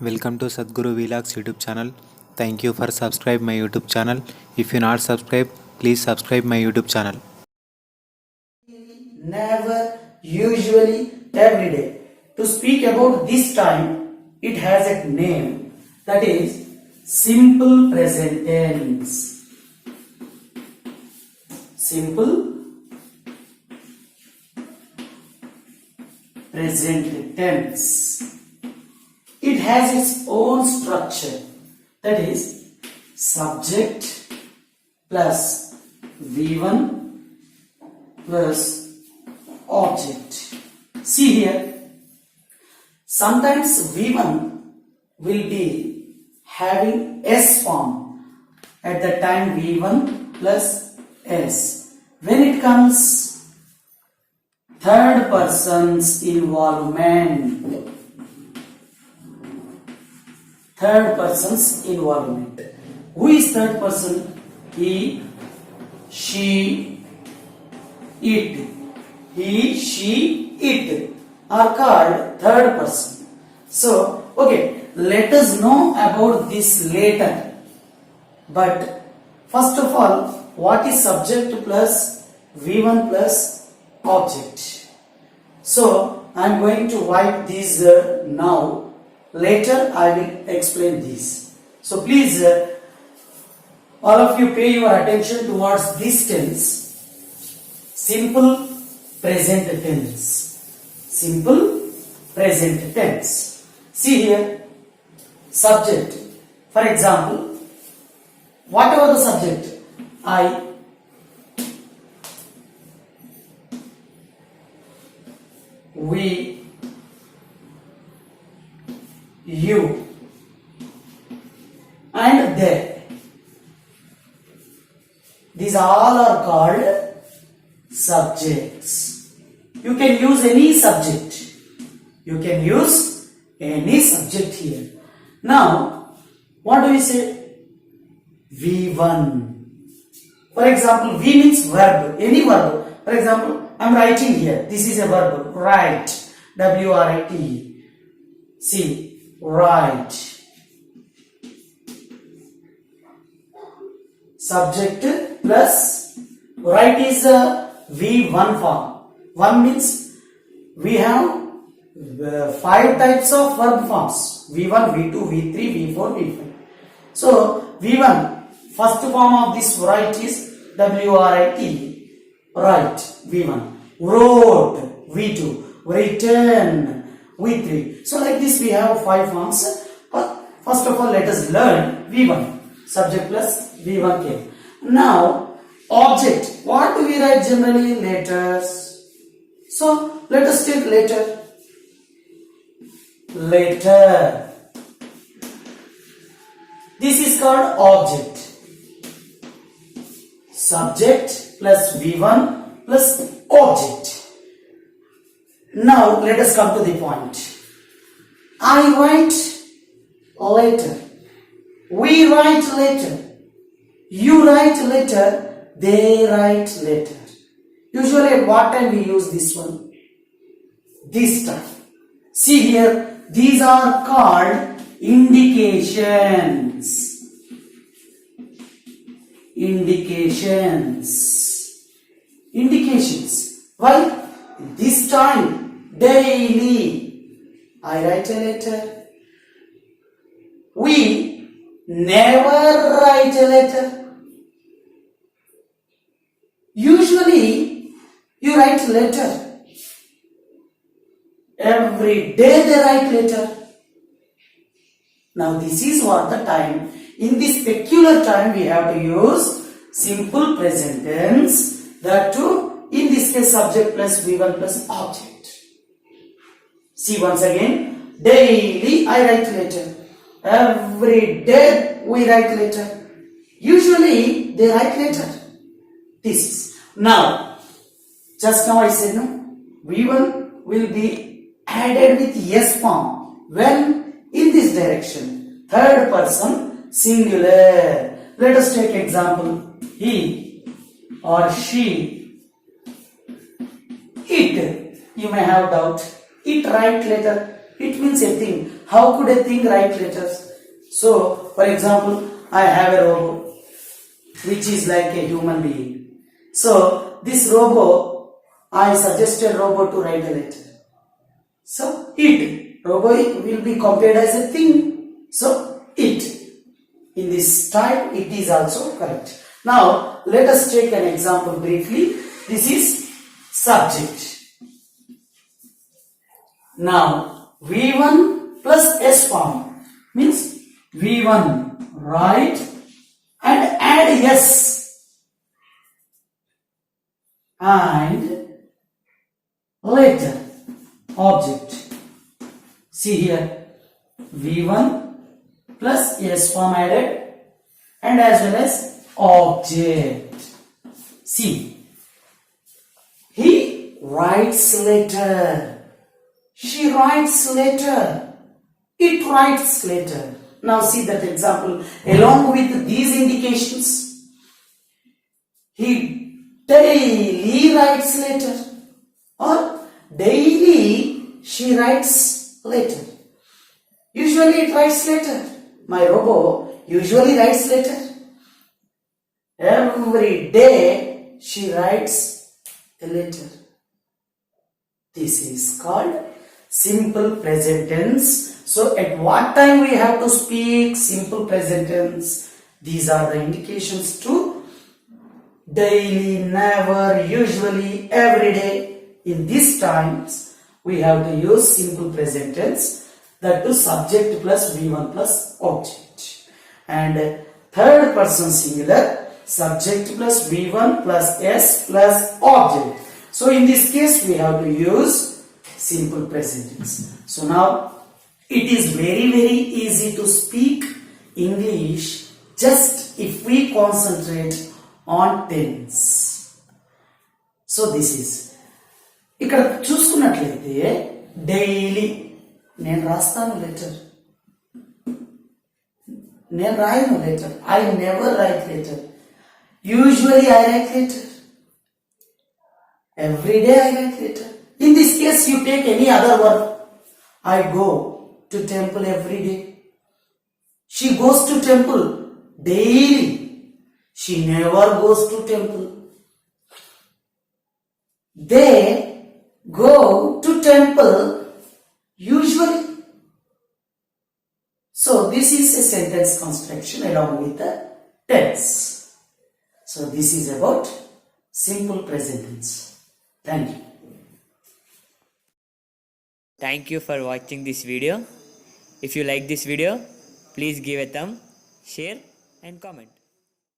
Welcome to Sadhguru Vlogs YouTube channel. Thank you for subscribe my YouTube channel. If you not subscribe, please subscribe my YouTube channel. Never, usually, every day. To speak about this time, it has a name, that is simple present tense. Simple present tense. It has its own structure, that is subject plus V1 plus object. See here, sometimes V1 will be having S form at the time V1 plus S. When it comes third person's involvement, third person's involvement. Who is third person? He, she, it. He, she, it are called third person. So, okay, let us know about this later. But first of all, what is subject plus V1 plus object? So, I am going to write these now. Later I will explain this. So please, all of you pay your attention towards this tense. Simple present tense. Simple present tense. See here, subject. For example, whatever the subject, I, we, you, and they. These all are called subjects. You can use any subject. You can use any subject here. Now, what do we say? V1. For example, V means verb, any verb. For example, I am writing here. This is a verb, write. W-R-I-T. See. Write. Subject plus write is a V1 form. One means we have 5 types of verb forms: V1, V2, V3, V4, V5. So V1, first form of this write is W-R-I-T. Write, V1. Wrote, V2. Written, V3. So like this we have 5 forms. But first of all, let us learn V1. Subject plus V1 came. Now object. What do we write generally? Letters. So let us take letter. Letter. This is called object. Subject plus V1 plus object. Now let us come to the point. I write letter. We write letter. You write letter. They write letter. Usually at what time we use this one? This time. See here, these are called indications. Indications. Indications. Why? This time, daily, I write a letter. We never write a letter. Usually, you write letter. Every day they write letter. Now this is what the time. In this peculiar time, we have to use simple present tense. That too, in this case, subject plus V1 plus object. See once again, daily I write letter. Every day we write letter. Usually they write letter. This is. Now, just now I said no, V1 will be added with yes form. When? In this direction. Third person singular. Let us take example. He or she. It, you may have doubt. It right letter. It means a thing. how could a thing write letters? So, for example, I have a robot which is like a human being. So, this robot, I suggested robot to write a letter. So, robot will be compared as a thing. So, it. In this type, it is also correct. Now, let us take an example briefly. This is subject. Now, V1 plus S form means V1 write and add S and later object. See here, V1 plus S form added and as well as object. See, he writes letter. She writes letter. It writes letter. Now see that example. Along with these indications, he daily writes letter or daily she writes letter. Usually it writes letter. My robot usually writes letter. Every day she writes a letter. This is called simple present tense. So at what time we have to speak simple present tense? These are the indications to daily, never, usually, every day. In these times we have to use simple present tense, that to subject plus V1 plus object. And third person singular, subject plus V1 plus S plus object. So in this case we have to use simple present tense. So now it is very easy to speak English just if we concentrate on tense. So this is ఇక్కడ చూసుకున్నట్లయితే daily నేను రాస్తాను letter, నేను రాయను letter. I never write letter. Usually I write letter. Every day I write letter. In this case, you take any other word. I go to temple every day. She goes to temple daily. She never goes to temple. They go to temple usually. So this is a sentence construction along with the tense. So this is about simple present tense. Thank you. Thank you for watching this video. If you like this video, please give a thumb, share and comment.